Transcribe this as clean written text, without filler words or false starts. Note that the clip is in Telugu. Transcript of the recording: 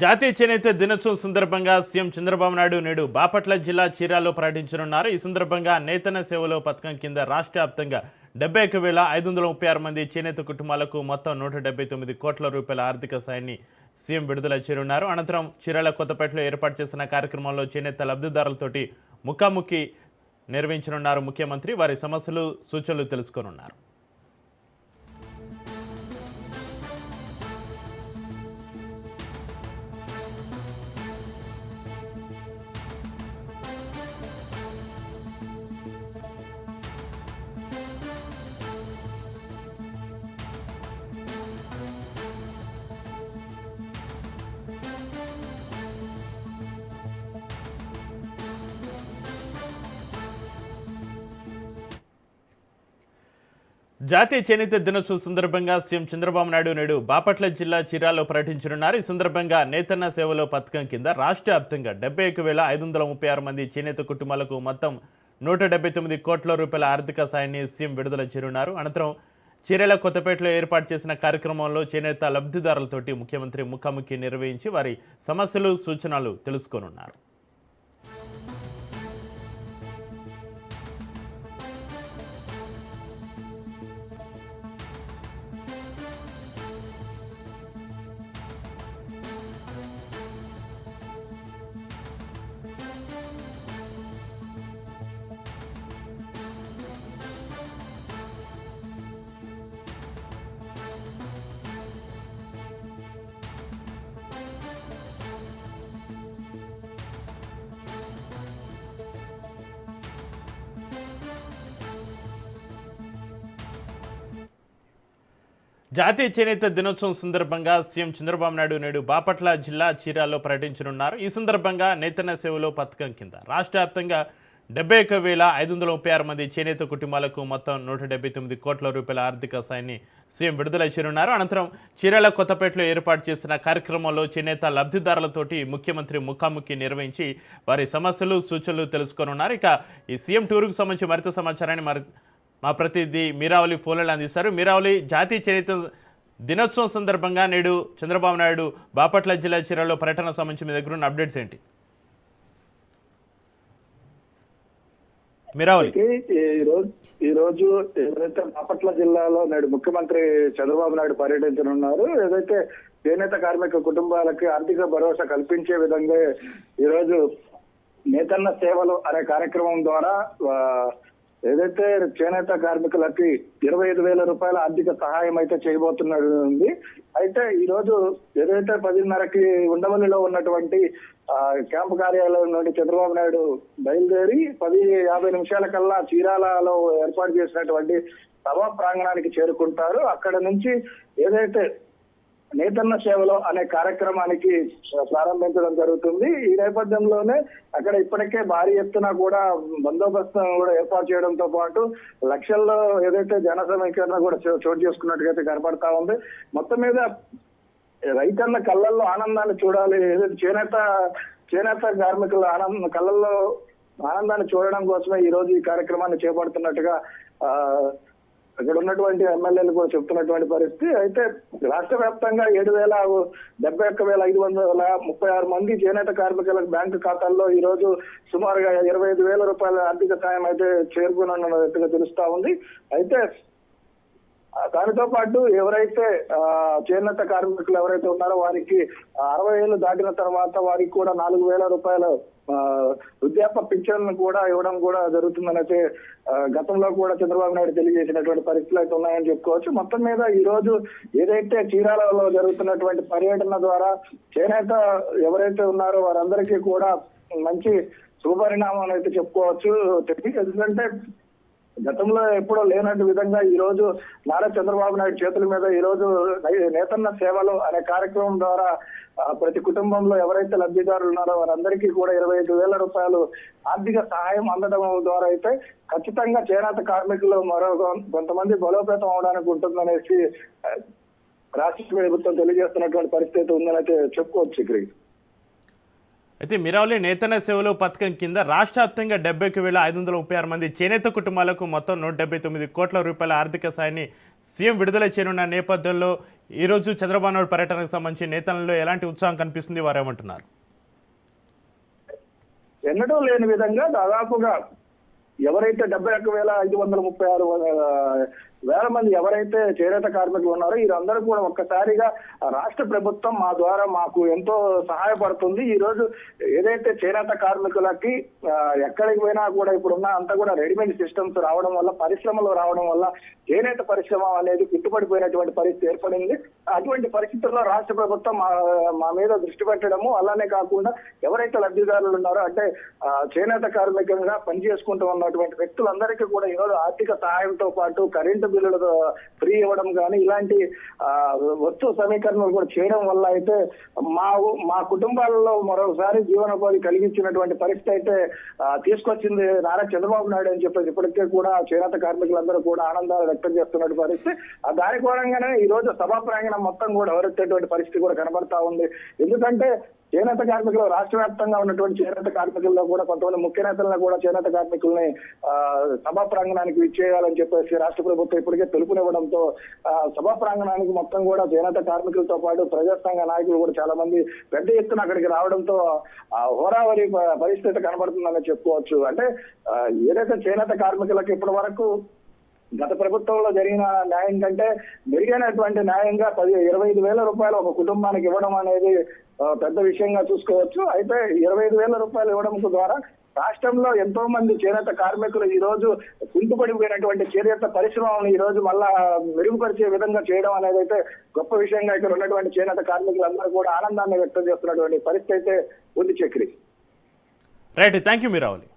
జాతీయ చేనేత దినోత్సవం సందర్భంగా సీఎం చంద్రబాబు నాయుడు నేడు బాపట్ల జిల్లా చీరాల్లో పర్యటించనున్నారు. ఈ సందర్భంగా నేతన్న సేవలో పథకం కింద రాష్ట్ర వ్యాప్తంగా 71,536 మంది చేనేత కుటుంబాలకు మొత్తం 179 కోట్ల రూపాయల ఆర్థిక సాయాన్ని సీఎం విడుదల చేయనున్నారు. అనంతరం చీరాల కొత్తపేటలో ఏర్పాటు చేసిన కార్యక్రమంలో చేనేత లబ్ధిదారులతోటి ముఖాముఖి నిర్వహించనున్నారు ముఖ్యమంత్రి. వారి సమస్యలు, సూచనలు తెలుసుకోనున్నారు. జాతీయ చేనేత దినోత్సవం సందర్భంగా సీఎం చంద్రబాబు నాయుడు నేడు బాపట్ల జిల్లా చీరాల్లో పర్యటించనున్నారు. ఈ సందర్భంగా నేతన్న సేవలో పథకం కింద రాష్ట్ర వ్యాప్తంగా 71,536 మంది చేనేత కుటుంబాలకు మొత్తం 179 కోట్ల రూపాయల ఆర్థిక సాయాన్ని సీఎం విడుదల చేయనున్నారు. అనంతరం చీరాల కొత్తపేటలో ఏర్పాటు చేసిన కార్యక్రమంలో చేనేత లబ్ధిదారులతోటి ముఖ్యమంత్రి ముఖాముఖి నిర్వహించి వారి సమస్యలు, సూచనలు తెలుసుకోనున్నారు. జాతీయ చేనేత దినోత్సవం సందర్భంగా సీఎం చంద్రబాబు నాయుడు నేడు బాపట్ల జిల్లా చీరాల్లో పర్యటించనున్నారు. ఈ సందర్భంగా నేతన్న సేవలో పథకం కింద రాష్ట్ర వ్యాప్తంగా 71,536 మంది చేనేత కుటుంబాలకు మొత్తం 179 కోట్ల రూపాయల ఆర్థిక సాయాన్ని సీఎం విడుదల చేయనున్నారు. అనంతరం చీరాల కొత్తపేటలో ఏర్పాటు చేసిన కార్యక్రమంలో చేనేత లబ్ధిదారులతోటి ముఖ్యమంత్రి ముఖాముఖి నిర్వహించి వారి సమస్యలు, సూచనలు తెలుసుకోనున్నారు. ఇక ఈ సీఎం టూర్కు సంబంధించి మరింత సమాచారాన్ని మా ప్రతినిధి మీరావళి ఫోన్లలో అందిస్తారు. మీరావళి, జాతీయ చేనేత దినోత్సవం సందర్భంగా నేడు చంద్రబాబు నాయుడు బాపట్ల జిల్లా చీరాల్లో పర్యటన సంబంధించి మీ దగ్గర ఉన్న అప్డేట్స్ ఏంటి? మీరావళి, ఈ రోజు ఏదైతే బాపట్ల జిల్లాలో నేడు ముఖ్యమంత్రి చంద్రబాబు నాయుడు పర్యటించనున్నారు. ఏదైతే చేనేత కార్మిక కుటుంబాలకి ఆర్థిక భరోసా కల్పించే విధంగా ఈ రోజు నేతన్న సేవలు అనే కార్యక్రమం ద్వారా ఏదైతే చేనేత కార్మికులకి 25,000 రూపాయల ఆర్థిక సహాయం అయితే చేయబోతున్నది. అయితే ఈ రోజు ఏదైతే 10:30కి ఉండవల్లిలో ఉన్నటువంటి క్యాంపు కార్యాలయం నుండి చంద్రబాబు నాయుడు బయలుదేరి 10:50 కల్లా చీరాలలో ఏర్పాటు చేసినటువంటి సభా ప్రాంగణానికి చేరుకుంటారు. అక్కడ నుంచి ఏదైతే నేతన్న సేవలో అనే కార్యక్రమానికి ప్రారంభించడం జరుగుతుంది. ఈ నేపథ్యంలోనే అక్కడ ఇప్పటికే భారీ ఎత్తున కూడా బందోబస్తు కూడా ఏర్పాటు చేయడంతో పాటు లక్షల్లో ఏదైతే జన సమీకరణ కూడా చోటు చేసుకున్నట్టుగా కనపడతా ఉంది. మొత్తం మీద రైతన్న కళ్ళల్లో ఆనందాన్ని చూడాలి. ఏదైతే చేనేత కార్మికుల కళ్ళల్లో ఆనందాన్ని చూడడం కోసమే ఈ రోజు ఈ కార్యక్రమాన్ని చేపడుతున్నట్టుగా అక్కడ ఉన్నటువంటి ఎమ్మెల్యేలు కూడా చెప్తున్నటువంటి పరిస్థితి. అయితే రాష్ట్ర వ్యాప్తంగా 71,536 మంది చేనేత కార్మికులకు బ్యాంకు ఖాతాల్లో ఈ రోజు సుమారుగా 25,000 రూపాయల ఆర్థిక సాయం అయితే చేరుకున్నట్టుగా తెలుస్తా ఉంది. అయితే దానితో పాటు ఎవరైతే చేనేత కార్మికులు ఎవరైతే ఉన్నారో వారికి 60 ఏళ్ళు దాటిన తర్వాత వారికి కూడా 4,000 రూపాయల వృద్ధాప్య పింఛన్ కూడా ఇవ్వడం కూడా జరుగుతుందని అయితే గతంలో కూడా చంద్రబాబు నాయుడు తెలియజేసినటువంటి పరిస్థితులు అయితే ఉన్నాయని చెప్పుకోవచ్చు. మొత్తం మీద ఈ రోజు ఏదైతే చీరాలలో జరుగుతున్నటువంటి పర్యటన ద్వారా చేనేత ఎవరైతే ఉన్నారో వారందరికీ కూడా మంచి శుభపరిణామం అయితే చెప్పుకోవచ్చు. ఎందుకంటే గతంలో ఎప్పుడో లేనట్టు విధంగా ఈ రోజు నారా చంద్రబాబు నాయుడు చేతుల మీద ఈ రోజు నేతన్న సేవలు అనే కార్యక్రమం ద్వారా ప్రతి కుటుంబంలో ఎవరైతే లబ్ధిదారులు ఉన్నారో వారందరికీ కూడా 25,000 రూపాయలు ఆర్థిక సహాయం అందడం ద్వారా అయితే ఖచ్చితంగా చేనేత కార్మికులు మరో కొంతమంది బలోపేతం అవడానికి ఉంటుందనేసి రాష్ట్ర ప్రభుత్వం తెలియజేస్తున్నటువంటి పరిస్థితి ఉందని అయితే చెప్పుకోవచ్చు. ఇక్కడ అయితే మీరావళి, నేతన్న సేవలో పథకం కింద రాష్ట్ర వ్యాప్తంగా 71,536 మంది చేనేత కుటుంబాలకు మొత్తం 179 కోట్ల రూపాయల ఆర్థిక సాయాన్ని సీఎం విడుదల చేయనున్న నేపథ్యంలో ఈరోజు చంద్రబాబు నాయుడు పర్యటనకు సంబంధించి నేతలలో ఎలాంటి ఉత్సాహం కనిపిస్తుంది, వారు ఏమంటున్నారు? ఎన్నడూ లేని విధంగా దాదాపుగా ఎవరైతే 71,536 మంది ఎవరైతే చేనేత కార్మికులు ఉన్నారో వీరందరూ కూడా ఒక్కసారిగా రాష్ట్ర ప్రభుత్వం మా ద్వారా మాకు ఎంతో సహాయపడుతుంది. ఈ రోజు ఏదైతే చేనేత కార్మికులకి ఎక్కడికి పోయినా కూడా ఇప్పుడున్న అంతా కూడా రెడీమేడ్ సిస్టమ్స్ రావడం వల్ల, పరిశ్రమలు రావడం వల్ల చేనేత పరిశ్రమ అనేది గిట్టుబడిపోయినటువంటి పరిస్థితి ఏర్పడింది. అటువంటి పరిస్థితుల్లో రాష్ట్ర ప్రభుత్వం మా మీద దృష్టి పెట్టడము, అలానే కాకుండా ఎవరైతే లబ్ధిదారులు ఉన్నారో అంటే చేనేత కార్మికంగా పనిచేసుకుంటూ ఉన్నటువంటి వ్యక్తులందరికీ కూడా ఈరోజు ఆర్థిక సహాయంతో పాటు కరెంటు బిల్లులు ఫ్రీ ఇవ్వడం కానీ ఇలాంటి వస్తు సమీకరణలు కూడా చేయడం వల్ల అయితే మా కుటుంబాలలో మరోసారి జీవనోపాధి కలిగించినటువంటి పరిస్థితి అయితే తీసుకొచ్చింది నారా చంద్రబాబు నాయుడు అని చెప్పేసి ఇప్పటికే కూడా చేనేత కార్మికులందరూ కూడా ఆనందాలు వ్యక్తం చేస్తున్నటువంటి పరిస్థితి. దాని కోణంగానే ఈ రోజు సభా ప్రాంగణం మొత్తం కూడా ఎవరెత్తేటువంటి పరిస్థితి కూడా కనబడతా ఉంది. ఎందుకంటే చేనేత కార్మికులు రాష్ట్ర వ్యాప్తంగా ఉన్నటువంటి చేనేత కార్మికుల్లో కూడా కొంతమంది ముఖ్య నేతలను కూడా చేనేత కార్మికుల్ని సభా ప్రాంగణానికి విచ్చేయాలని చెప్పేసి రాష్ట్ర ప్రభుత్వం ఇప్పటికే పిలుపునివ్వడంతో సభా ప్రాంగణానికి మొత్తం కూడా చేనేత కార్మికులతో పాటు ప్రజాసంఘ నాయకులు కూడా చాలా మంది పెద్ద ఎత్తున అక్కడికి రావడంతో హోరావరి పరిస్థితి కనబడుతుందని చెప్పుకోవచ్చు. అంటే ఏదైతే చేనేత కార్మికులకు ఇప్పటి వరకు గత ప్రభుత్వంలో జరిగిన న్యాయం కంటే మెరుగైనటువంటి న్యాయంగా 25,000 రూపాయలు ఒక కుటుంబానికి ఇవ్వడం అనేది పెద్ద విషయంగా చూసుకోవచ్చు. అయితే 25,000 రూపాయలు ఇవ్వడం ద్వారా రాష్ట్రంలో ఎంతో మంది చేనేత కార్మికులు ఈ రోజు కుంటుపడిపోయినటువంటి చేనేత పరిశ్రమను ఈ రోజు మళ్ళా మెరుగుపరిచే విధంగా చేయడం అనేది అయితే గొప్ప విషయంగా ఇక్కడ ఉన్నటువంటి చేనేత కార్మికులందరూ కూడా ఆనందాన్ని వ్యక్తం చేస్తున్నటువంటి పరిస్థితి అయితే ఉంది. Chakri right, thank you Meeravali.